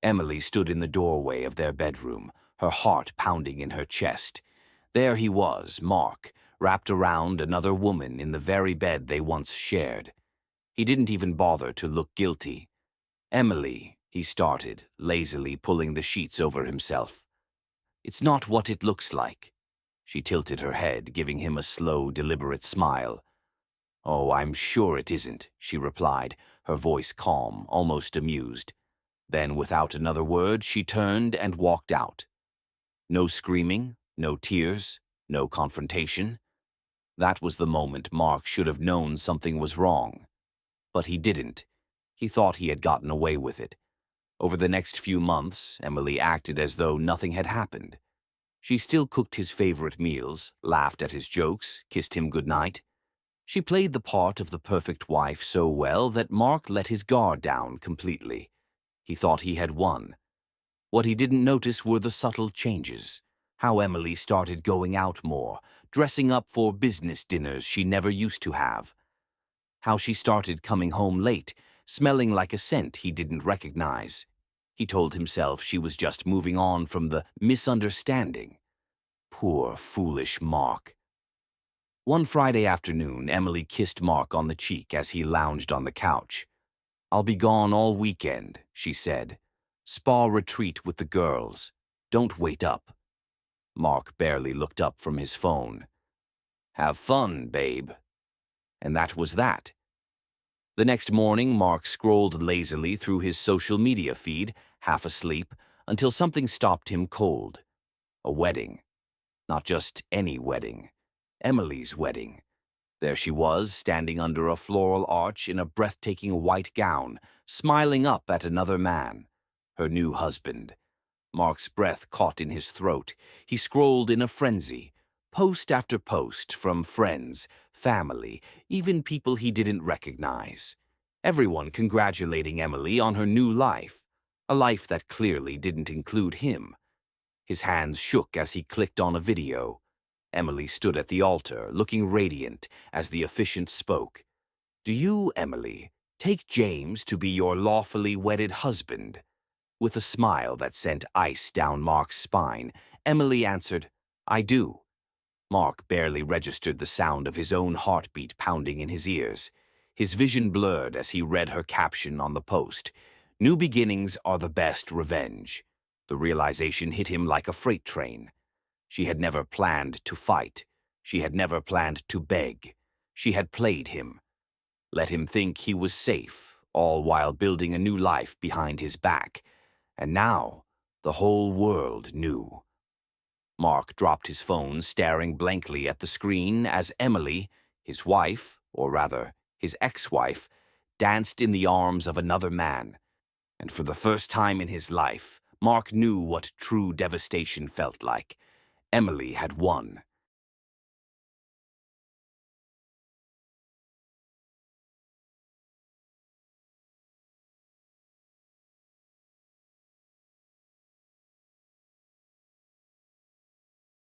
Emily stood in the doorway of their bedroom, her heart pounding in her chest. There he was, Mark, wrapped around another woman in the very bed they once shared. He didn't even bother to look guilty. "Emily," he started, lazily pulling the sheets over himself. "It's not what it looks like." She tilted her head, giving him a slow, deliberate smile. "Oh, I'm sure it isn't," she replied, her voice calm, almost amused. Then, without another word, she turned and walked out. No screaming, no tears, no confrontation. That was the moment Mark should have known something was wrong. But he didn't. He thought he had gotten away with it. Over the next few months, Emily acted as though nothing had happened. She still cooked his favorite meals, laughed at his jokes, kissed him goodnight. She played the part of the perfect wife so well that Mark let his guard down completely. He thought he had won. What he didn't notice were the subtle changes. How Emily started going out more, dressing up for business dinners she never used to have. How she started coming home late, smelling like a scent he didn't recognize. He told himself she was just moving on from the misunderstanding. Poor, foolish Mark. One Friday afternoon, Emily kissed Mark on the cheek as he lounged on the couch. "I'll be gone all weekend," she said. "Spa retreat with the girls. Don't wait up." Mark barely looked up from his phone. "Have fun, babe." And that was that. The next morning, Mark scrolled lazily through his social media feed, half asleep, until something stopped him cold. A wedding. Not just any wedding. Emily's wedding. There she was, standing under a floral arch in a breathtaking white gown, smiling up at another man, her new husband. Mark's breath caught in his throat. He scrolled in a frenzy, post after post from friends, family, even people he didn't recognize. Everyone congratulating Emily on her new life, a life that clearly didn't include him. His hands shook as he clicked on a video. Emily stood at the altar, looking radiant, as the officiant spoke. "Do you, Emily, take James to be your lawfully wedded husband?" With a smile that sent ice down Mark's spine, Emily answered, "I do." Mark barely registered the sound of his own heartbeat pounding in his ears. His vision blurred as he read her caption on the post. "New beginnings are the best revenge." The realization hit him like a freight train. She had never planned to fight. She had never planned to beg. She had played him. Let him think he was safe, all while building a new life behind his back. And now, the whole world knew. Mark dropped his phone, staring blankly at the screen as Emily, his wife, or rather, his ex-wife, danced in the arms of another man. And for the first time in his life, Mark knew what true devastation felt like. Emily had won.